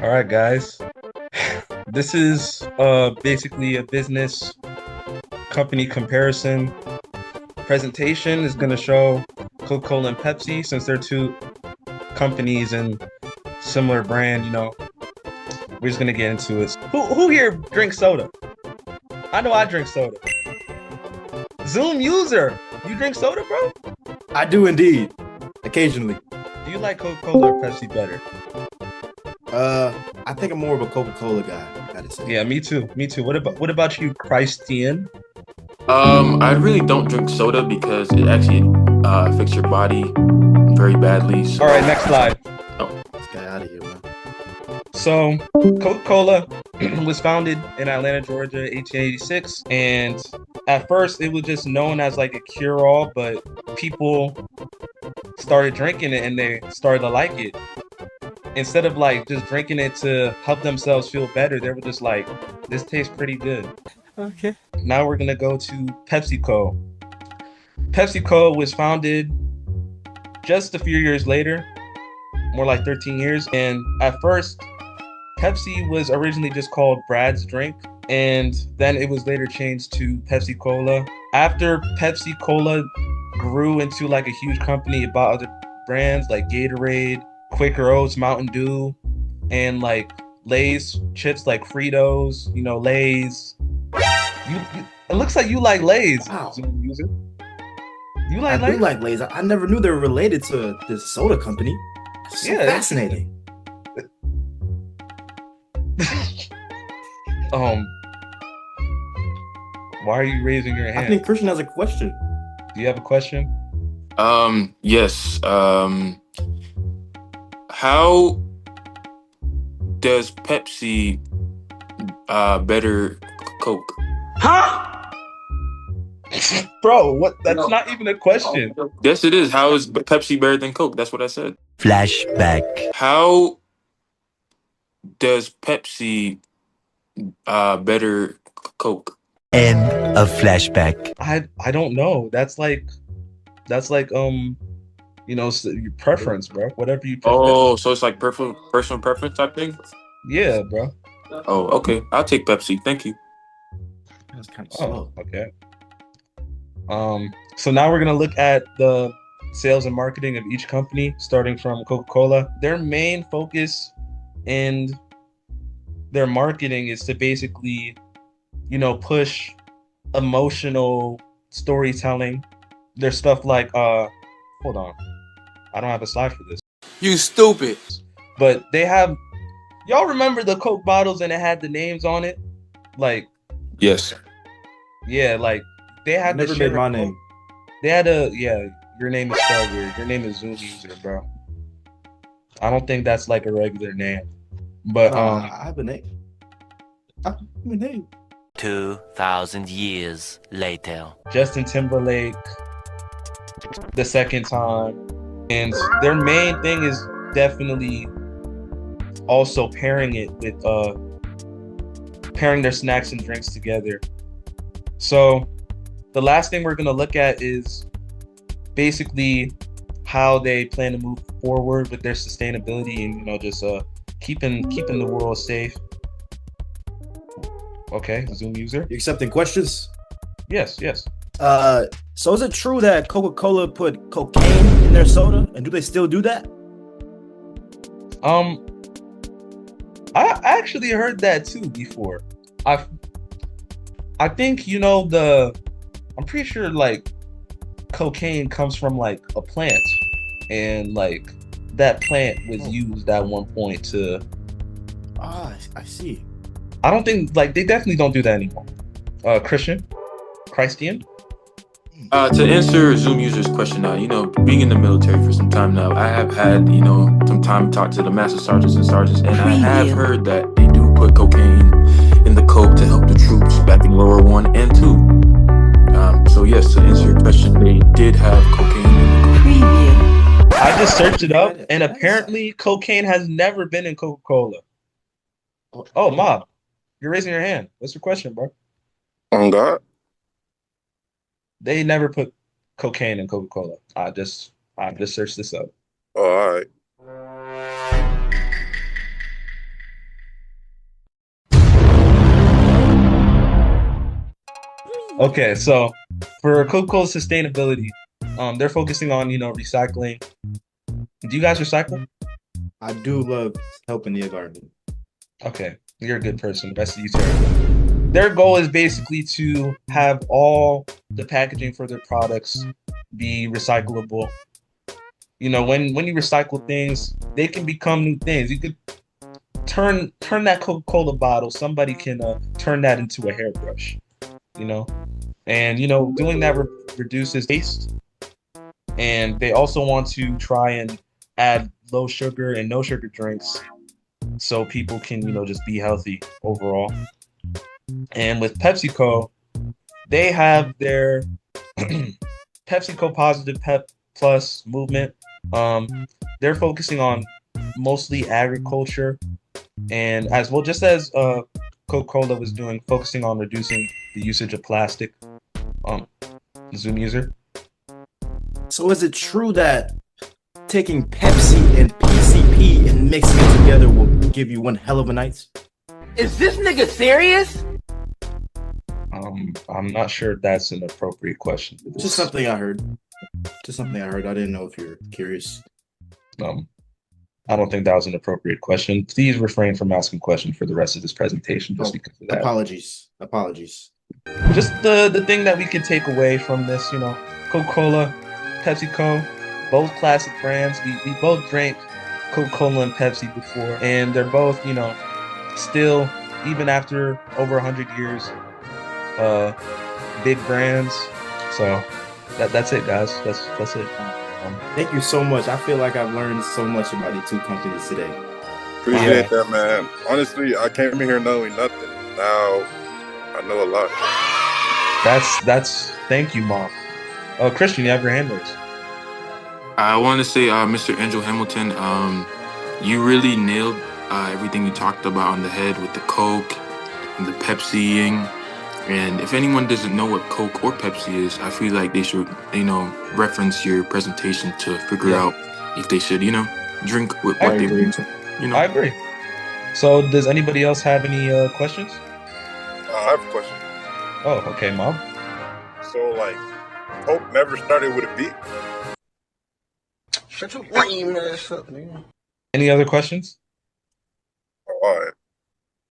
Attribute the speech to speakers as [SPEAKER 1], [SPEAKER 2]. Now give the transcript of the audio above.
[SPEAKER 1] All right, guys. This is basically a business company comparison presentation. Is going to show Coca-Cola and Pepsi since they're two companies and similar brand. We're just going to get into it. Who here drinks soda? I know I drink soda. Zoom user, you drink soda, bro?
[SPEAKER 2] I do indeed, occasionally.
[SPEAKER 1] Do you like Coca-Cola or Pepsi better?
[SPEAKER 2] I think I'm more of a Coca-Cola guy, I gotta say.
[SPEAKER 1] Yeah, me too. Me too. What about you, Christian?
[SPEAKER 3] I really don't drink soda because it actually affects your body very badly. So.
[SPEAKER 1] All right, next slide.
[SPEAKER 3] Oh,
[SPEAKER 2] This guy out of here, man.
[SPEAKER 1] So, Coca-Cola was founded in Atlanta, Georgia, 1886, and at first it was just known as like a cure-all, but people started drinking it and they started to like it. Instead of like just drinking it to help themselves feel better, they were just like, this tastes pretty good.
[SPEAKER 2] Okay.
[SPEAKER 1] Now we're gonna go to PepsiCo. PepsiCo was founded just a few years later, more like 13 years. And at first, Pepsi was originally just called Brad's Drink, and then it was later changed to Pepsi Cola. After Pepsi Cola grew into like a huge company, it bought other brands like Gatorade, Quaker Oats, Mountain Dew, and like Lay's chips like Fritos, Lay's. It looks like you like Lay's.
[SPEAKER 2] Wow.
[SPEAKER 1] Zoom user. You
[SPEAKER 2] I
[SPEAKER 1] like
[SPEAKER 2] do
[SPEAKER 1] Lay's?
[SPEAKER 2] like Lay's. I never knew they were related to this soda company. It's so
[SPEAKER 1] Yeah.
[SPEAKER 2] fascinating.
[SPEAKER 1] Why are you raising your
[SPEAKER 2] I
[SPEAKER 1] hand?
[SPEAKER 2] think Christian has a question.
[SPEAKER 1] Do you have a question?
[SPEAKER 3] Yes. How does Pepsi better Coke?
[SPEAKER 1] Bro, what? That's not even a question.
[SPEAKER 3] Yes, it is. How is Pepsi better than Coke? That's what I said.
[SPEAKER 4] Flashback.
[SPEAKER 3] How does Pepsi better Coke?
[SPEAKER 4] End of flashback.
[SPEAKER 1] I don't know. That's like your preference, bro. Whatever you prefer.
[SPEAKER 3] Oh, so it's like personal preference type thing?
[SPEAKER 1] Yeah, bro.
[SPEAKER 3] Oh, okay. I'll take Pepsi. Thank you.
[SPEAKER 2] That's kind of
[SPEAKER 1] Oh,
[SPEAKER 2] slow.
[SPEAKER 1] okay. So now we're gonna look at the sales and marketing of each company, starting from Coca-Cola. Their main focus in their marketing is to basically, push emotional storytelling. There's stuff like hold on. I don't have a slide for this.
[SPEAKER 5] You stupid.
[SPEAKER 1] But y'all remember the Coke bottles and it had the names on it? Like,
[SPEAKER 3] Yes.
[SPEAKER 1] yeah, like they
[SPEAKER 2] I
[SPEAKER 1] had
[SPEAKER 2] never
[SPEAKER 1] the
[SPEAKER 2] made
[SPEAKER 1] share
[SPEAKER 2] my
[SPEAKER 1] of
[SPEAKER 2] name.
[SPEAKER 1] Coke. They had your name is spelled weird. Your name is Zoom user, bro. I don't think that's like a regular name. But
[SPEAKER 2] I have a name. I have a name.
[SPEAKER 4] 2,000 years later.
[SPEAKER 1] Justin Timberlake the second time. And their main thing is definitely also pairing it with pairing their snacks and drinks together. So the last thing we're gonna look at is basically how they plan to move forward with their sustainability and just keeping the world safe. Okay, Zoom user.
[SPEAKER 2] You accepting questions?
[SPEAKER 1] Yes.
[SPEAKER 2] So is it true that Coca-Cola put cocaine in their soda, and do they still do that?
[SPEAKER 1] I actually heard that too before. I think I'm pretty sure like cocaine comes from like a plant, and like that plant was used at one point to.
[SPEAKER 2] Ah, I see.
[SPEAKER 1] I don't think like they definitely don't do that anymore. Christian.
[SPEAKER 3] To answer Zoom user's question now, being in the military for some time now, I have had, some time to talk to the master sergeants and sergeants, and I have heard that they do put cocaine in the Coke to help the troops back in World War I and II. So yes, to answer your question, they did have cocaine in the Coke.
[SPEAKER 1] I just searched it up, and apparently cocaine has never been in Coca-Cola. Oh, Mob, you're raising your hand. What's your question, bro?
[SPEAKER 6] On God.
[SPEAKER 1] They never put cocaine in Coca-Cola. I just searched this up.
[SPEAKER 6] Oh, all right.
[SPEAKER 1] Okay, so for Coca-Cola sustainability, they're focusing on, recycling. Do you guys recycle?
[SPEAKER 2] I do love helping the environment.
[SPEAKER 1] Okay, you're a good person. The rest of you terrible. Their goal is basically to have all the packaging for their products be recyclable. When you recycle things, they can become new things. You could turn that Coca-Cola bottle. Somebody can turn that into a hairbrush. You know, and doing that reduces waste. And they also want to try and add low sugar and no sugar drinks so people can just be healthy overall. And with PepsiCo, they have their PepsiCo Positive Pep Plus movement. They're focusing on mostly agriculture and as well, just as Coca-Cola was doing, focusing on reducing the usage of plastic. Zoom user.
[SPEAKER 2] So is it true that taking Pepsi and PCP and mixing it together will give you one hell of a night?
[SPEAKER 5] Is this nigga serious?
[SPEAKER 1] I'm not sure if that's an appropriate question for this.
[SPEAKER 2] Just something I heard. I didn't know if you're curious.
[SPEAKER 1] I don't think that was an appropriate question. Please refrain from asking questions for the rest of this presentation just because of that.
[SPEAKER 2] Apologies.
[SPEAKER 1] Just the thing that we could take away from this, Coca-Cola, PepsiCo, both classic brands. We both drank Coca-Cola and Pepsi before, and they're both, still, even after over 100 years, big brands. So that's it, guys. That's it.
[SPEAKER 2] Thank you so much. I feel like I've learned so much about the two companies today.
[SPEAKER 6] Appreciate that, man. Honestly, I came in here knowing nothing. Now I know a lot.
[SPEAKER 1] That's thank you, Mom. Christian, you have your hand raised.
[SPEAKER 3] I want to say, Mr. Andrew Hamilton, you really nailed everything you talked about on the head with the Coke and the Pepsi-ing. And if anyone doesn't know what Coke or Pepsi is, I feel like they should, reference your presentation to figure out if they should, drink with what they drink.
[SPEAKER 1] I agree. So does anybody else have any questions?
[SPEAKER 6] I have a question.
[SPEAKER 1] Oh, okay, Mom.
[SPEAKER 6] So, like, Coke never started with a B?
[SPEAKER 5] Shut your lame ass up, nigga.
[SPEAKER 1] Any other questions?
[SPEAKER 6] All right.